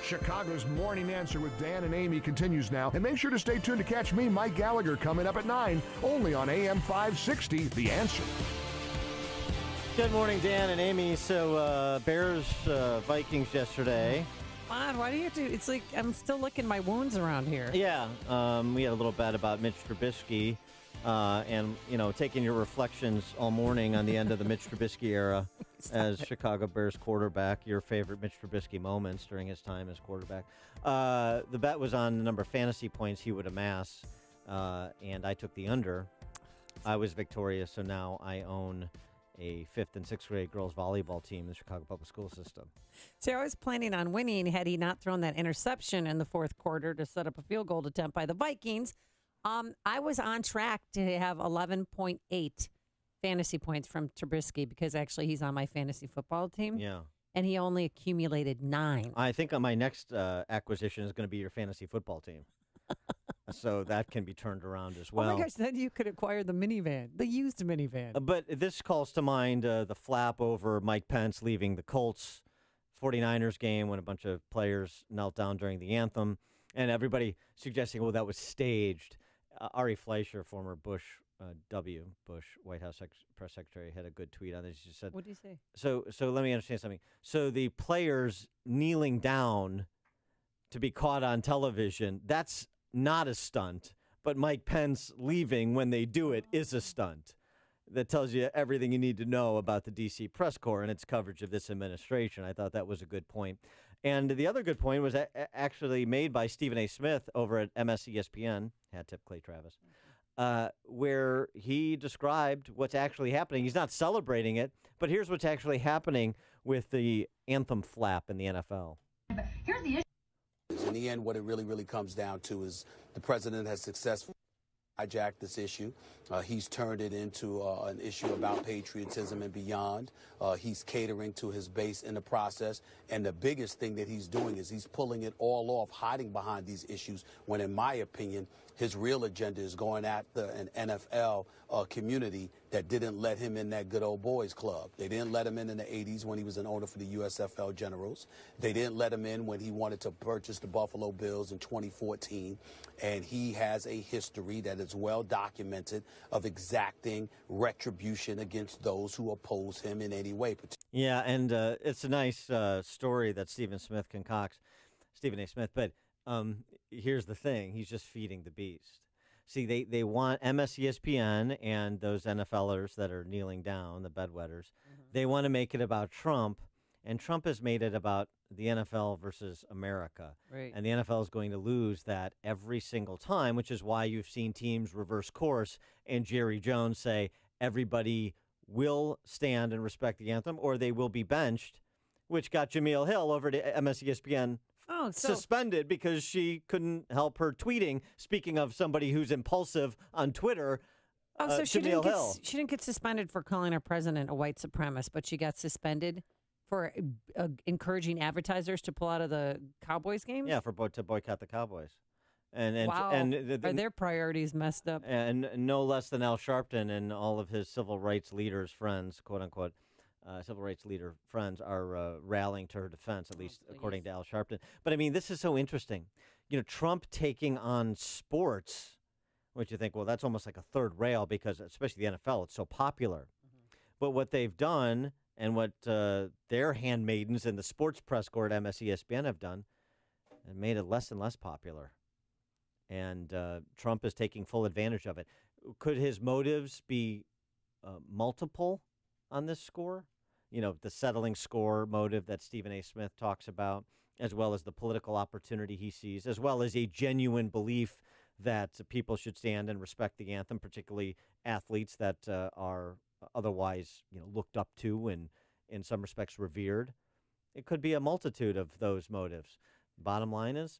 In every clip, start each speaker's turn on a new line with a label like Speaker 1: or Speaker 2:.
Speaker 1: Chicago's Morning Answer with Dan and Amy continues now. And make sure to stay tuned to catch me, Mike Gallagher, coming up at 9, only on AM 560, The Answer.
Speaker 2: Good morning, Dan and Amy. So, Bears, Vikings yesterday.
Speaker 3: Come on, why do you have to? It's like I'm still licking my wounds around here.
Speaker 2: Yeah, we had a little bet about Mitch Trubisky and, taking your reflections all morning on the end of the Mitch Trubisky era as Chicago Bears quarterback, your favorite Mitch Trubisky moments during his time as quarterback. The bet was on the number of fantasy points he would amass, and I took the under. I was victorious, so now I own a 5th and 6th grade girls volleyball team in the Chicago Public School System.
Speaker 3: So I was planning on winning had he not thrown that interception in the fourth quarter to set up a field goal attempt by the Vikings. I was on track to have 11.8 fantasy points from Trubisky because actually he's on my fantasy football team.
Speaker 2: Yeah.
Speaker 3: And he only accumulated 9.
Speaker 2: I think on my next acquisition is going to be your fantasy football team. So that can be turned around as well.
Speaker 3: Oh, my gosh, then you could acquire the minivan, the used minivan.
Speaker 2: But this calls to mind the flap over Mike Pence leaving the Colts 49ers game when a bunch of players knelt down during the anthem, and everybody suggesting, well, that was staged. Ari Fleischer, former Bush White House press secretary, had a good tweet on this. He just said,
Speaker 3: what did he say?
Speaker 2: So let me understand something. So the players kneeling down to be caught on television, that's not a stunt, but Mike Pence leaving when they do it is a stunt. That tells you everything you need to know about the D.C. press corps and its coverage of this administration. I thought that was a good point. And the other good point was actually made by Stephen A. Smith over at MSESPN, hat tip Clay Travis, where he described what's actually happening. He's not celebrating it, but here's what's actually happening with the anthem flap in the NFL.
Speaker 4: Here's the issue.
Speaker 5: In the end, what it really comes down to is the president has successfully hijacked this issue. He's turned it into an issue about patriotism and beyond. He's catering to his base in the process. And the biggest thing that he's doing is he's pulling it all off, hiding behind these issues, when, in my opinion, his real agenda is going after an NFL community that didn't let him in that good old boys club. They didn't let him in the 80s when he was an owner for the USFL Generals. They didn't let him in when he wanted to purchase the Buffalo Bills in 2014. And he has a history that is well documented of exacting retribution against those who oppose him in any way.
Speaker 2: Yeah, and it's a nice story that Stephen A. Smith concocts, but here's the thing. He's just feeding the beast. See, they want MSESPN and those NFLers that are kneeling down, the bedwetters, they want to make it about Trump, and Trump has made it about the NFL versus America.
Speaker 3: Right.
Speaker 2: And the NFL is going to lose that every single time, which is why you've seen teams reverse course and Jerry Jones say everybody will stand and respect the anthem or they will be benched, which got Jameel Hill over to MSESPN suspended because she couldn't help her tweeting. Speaking of somebody who's impulsive on Twitter,
Speaker 3: so she
Speaker 2: Jameel Hill.
Speaker 3: She didn't get suspended for calling our president a white supremacist, but she got suspended for encouraging advertisers to pull out of the Cowboys games?
Speaker 2: Yeah, to boycott the Cowboys. And
Speaker 3: wow.
Speaker 2: And
Speaker 3: are their priorities messed up?
Speaker 2: And no less than Al Sharpton and all of his civil rights leaders' friends, quote unquote, civil rights leader friends are rallying to her defense, at least according to Al Sharpton. But I mean, this is so interesting. Trump taking on sports, which you think, well, that's almost like a third rail because, especially the NFL, it's so popular. But what they've done and what their handmaidens in the sports press corps at MSESPN have done, and made it less and less popular. And Trump is taking full advantage of it. Could his motives be multiple on this score? The settling score motive that Stephen A. Smith talks about, as well as the political opportunity he sees, as well as a genuine belief that people should stand and respect the anthem, particularly athletes that are otherwise looked up to and in some respects revered. It could be a multitude of those motives. Bottom line is,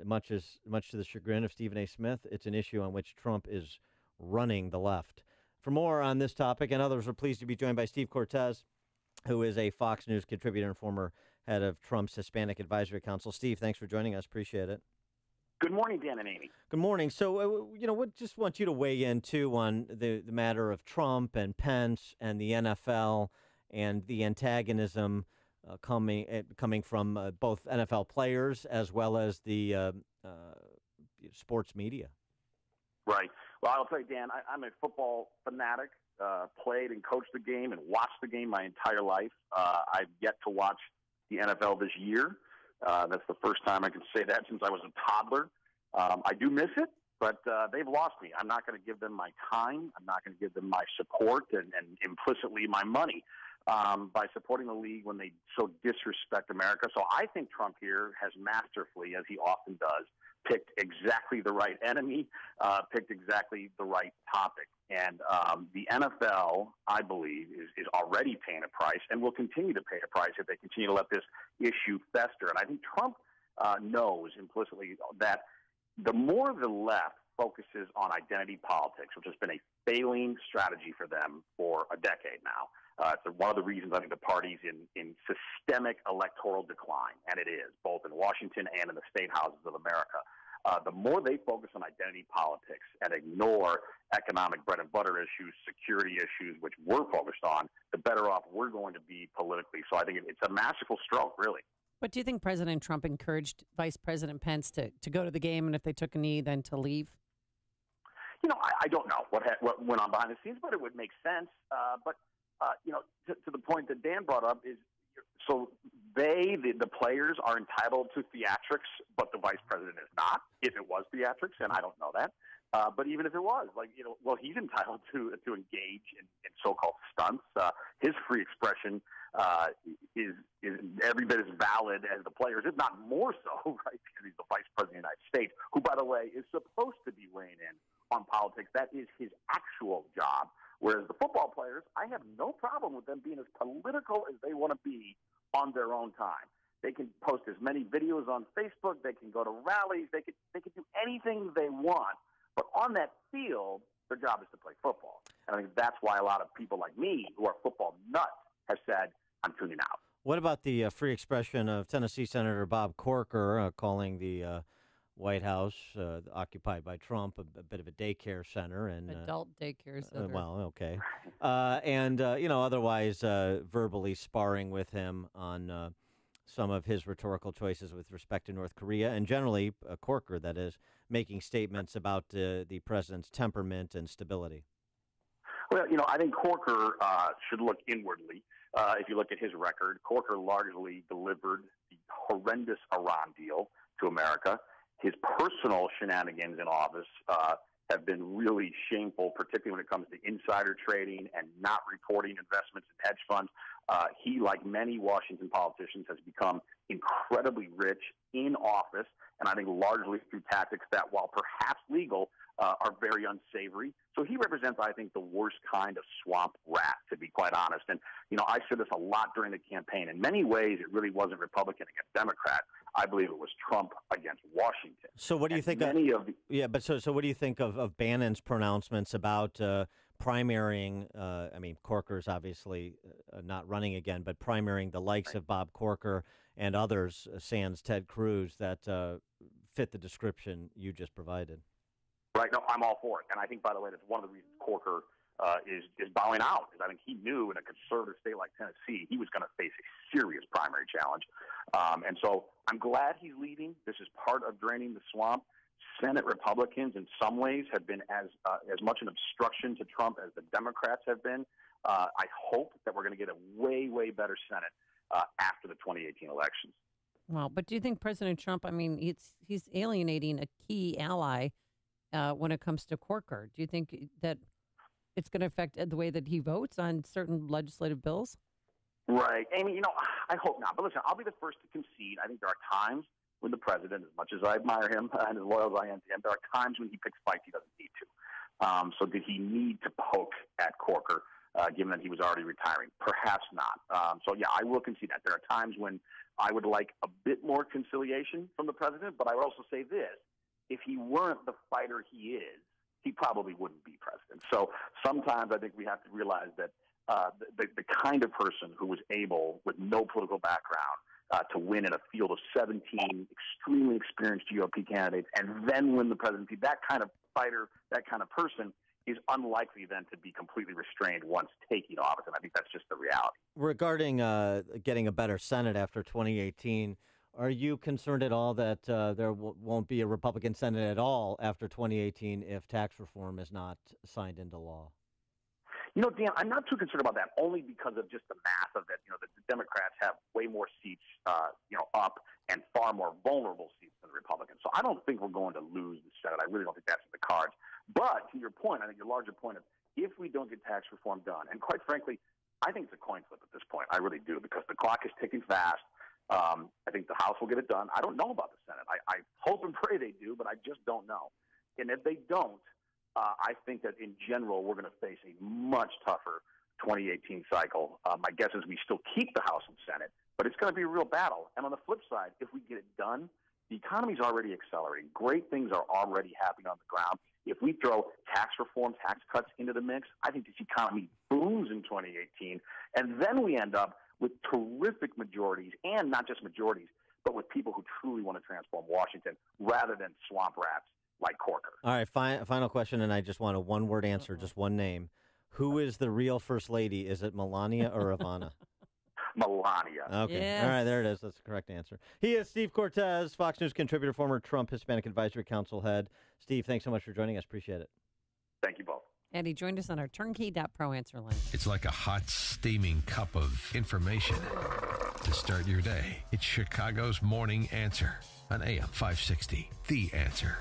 Speaker 2: much to the chagrin of Stephen A. Smith, it's an issue on which Trump is running the left. For more on this topic and others, we're pleased to be joined by Steve Cortes, who is a Fox News contributor and former head of Trump's Hispanic Advisory Council. Steve, thanks for joining us. Appreciate it.
Speaker 6: Good morning, Dan and Amy.
Speaker 2: Good morning. So, just want you to weigh in, too, on the matter of Trump and Pence and the NFL and the antagonism coming from both NFL players as well as the sports media.
Speaker 6: Right. Well, I'll tell you, Dan, I'm a football fanatic. Played and coached the game and watched the game my entire life. I've yet to watch the NFL this year. That's the first time I can say that since I was a toddler. I do miss it, but they've lost me. I'm not going to give them my time. I'm not going to give them my support and implicitly my money by supporting the league when they so disrespect America. So I think Trump here has masterfully, as he often does, picked exactly the right enemy, picked exactly the right topic. And the NFL, I believe, is already paying a price and will continue to pay a price if they continue to let this issue fester. And I think Trump knows implicitly that the more the left focuses on identity politics, which has been a failing strategy for them for a decade now, it's one of the reasons I think the party's in systemic electoral decline, and it is, both in Washington and in the state houses of America. The more they focus on identity politics and ignore economic bread and butter issues, security issues, which we're focused on, the better off we're going to be politically. So I think it's a masterful stroke, really.
Speaker 3: But do you think President Trump encouraged Vice President Pence to go to the game, and if they took a knee, then to leave?
Speaker 6: You know, I don't know what went on behind the scenes, but it would make sense. But you know, to the point that Dan brought up is, so the players are entitled to theatrics, but the vice president is not. If it was theatrics, and I don't know that, but even if it was, well, he's entitled to engage in so-called stunts. His free expression is every bit as valid as the players, if not more so, right? Because he's the vice president of the United States, who, by the way, is supposed to be weighing in on politics. That is his actual job. Whereas the football players, I have no problem with them being as political as they want to be on their own time. They can post as many videos on Facebook. They can go to rallies. They can do anything they want. But on that field, their job is to play football. And I think that's why a lot of people like me, who are football nuts, have said, I'm tuning out.
Speaker 2: What about the free expression of Tennessee Senator Bob Corker calling the White House, occupied by Trump, a bit of a daycare center, and
Speaker 3: adult daycare center.
Speaker 2: Well, okay, and otherwise verbally sparring with him on some of his rhetorical choices with respect to North Korea, and generally Corker, that is, making statements about the president's temperament and stability.
Speaker 6: Well, I think Corker should look inwardly. If you look at his record, Corker largely delivered the horrendous Iran deal to America. His personal shenanigans in office have been really shameful, particularly when it comes to insider trading and not reporting investments in hedge funds. He, like many Washington politicians, has become incredibly rich in office, and I think largely through tactics that, while perhaps legal, are very unsavory. So he represents, I think, the worst kind of swamp rat, to be quite honest. And, I said this a lot during the campaign. In many ways, it really wasn't Republican against Democrat. I believe it was Trump against Washington.
Speaker 2: So what do you think So what do you think of Bannon's pronouncements about primarying? Corker's obviously not running again, but primarying the likes of Bob Corker and others, sans Ted Cruz, that fit the description you just provided.
Speaker 6: Right. No, I'm all for it. And I think, by the way, that's one of the reasons Corker is bowing out. Because I think he knew in a conservative state like Tennessee, he was going to face a serious primary challenge. And so I'm glad he's leading. This is part of draining the swamp. Senate Republicans, in some ways, have been as much an obstruction to Trump as the Democrats have been. I hope that we're going to get a way, way better Senate after the 2018 elections.
Speaker 3: Well, but do you think President Trump, he's alienating a key ally when it comes to Corker? Do you think that it's going to affect the way that he votes on certain legislative bills?
Speaker 6: Right. Amy, I hope not. But listen, I'll be the first to concede. I think there are times when the president, as much as I admire him and as loyal as I am to him, there are times when he picks fights he doesn't need to. So did he need to poke at Corker, given that he was already retiring? Perhaps not. So, yeah, I will concede that. There are times when I would like a bit more conciliation from the president, but I would also say this. If he weren't the fighter he is, he probably wouldn't be president. So sometimes I think we have to realize that the kind of person who was able, with no political background, to win in a field of 17 extremely experienced GOP candidates and then win the presidency, that kind of fighter, that kind of person is unlikely then to be completely restrained once taking office, and I think that's just the reality.
Speaker 2: Regarding getting a better Senate after 2018, are you concerned at all that there won't be a Republican Senate at all after 2018 if tax reform is not signed into law?
Speaker 6: You know, Dan, I'm not too concerned about that, only because of just the math of it. You know, the Democrats have way more seats, up and far more vulnerable seats than the Republicans. So I don't think we're going to lose the Senate. I really don't think that's in the cards. But to your point, I think your larger point of if we don't get tax reform done, and quite frankly, I think it's a coin flip at this point. I really do, because the clock is ticking fast. I think the House will get it done. I don't know about the Senate. I hope and pray they do, but I just don't know. And if they don't, I think that in general we're going to face a much tougher 2018 cycle. My guess is we still keep the House and Senate, but it's going to be a real battle. And on the flip side, if we get it done, the economy's already accelerating. Great things are already happening on the ground. If we throw tax reform, tax cuts into the mix, I think this economy booms in 2018. And then we end up with terrific majorities, and not just majorities, but with people who truly want to transform Washington rather than swamp rats like Corker.
Speaker 2: All right, final question, and I just want a one-word answer, just one name. Who is the real First Lady? Is it Melania or Ivana?
Speaker 6: Melania.
Speaker 2: Okay.
Speaker 3: Yes.
Speaker 2: All right, there it is. That's the correct answer. He is Steve Cortes, Fox News contributor, former Trump Hispanic Advisory Council head. Steve, thanks so much for joining us. Appreciate it.
Speaker 6: Thank you both.
Speaker 3: And he joined us on our turnkey.pro answer line.
Speaker 4: It's like a hot, steaming cup of information to start your day. It's Chicago's Morning Answer on AM 560. The Answer.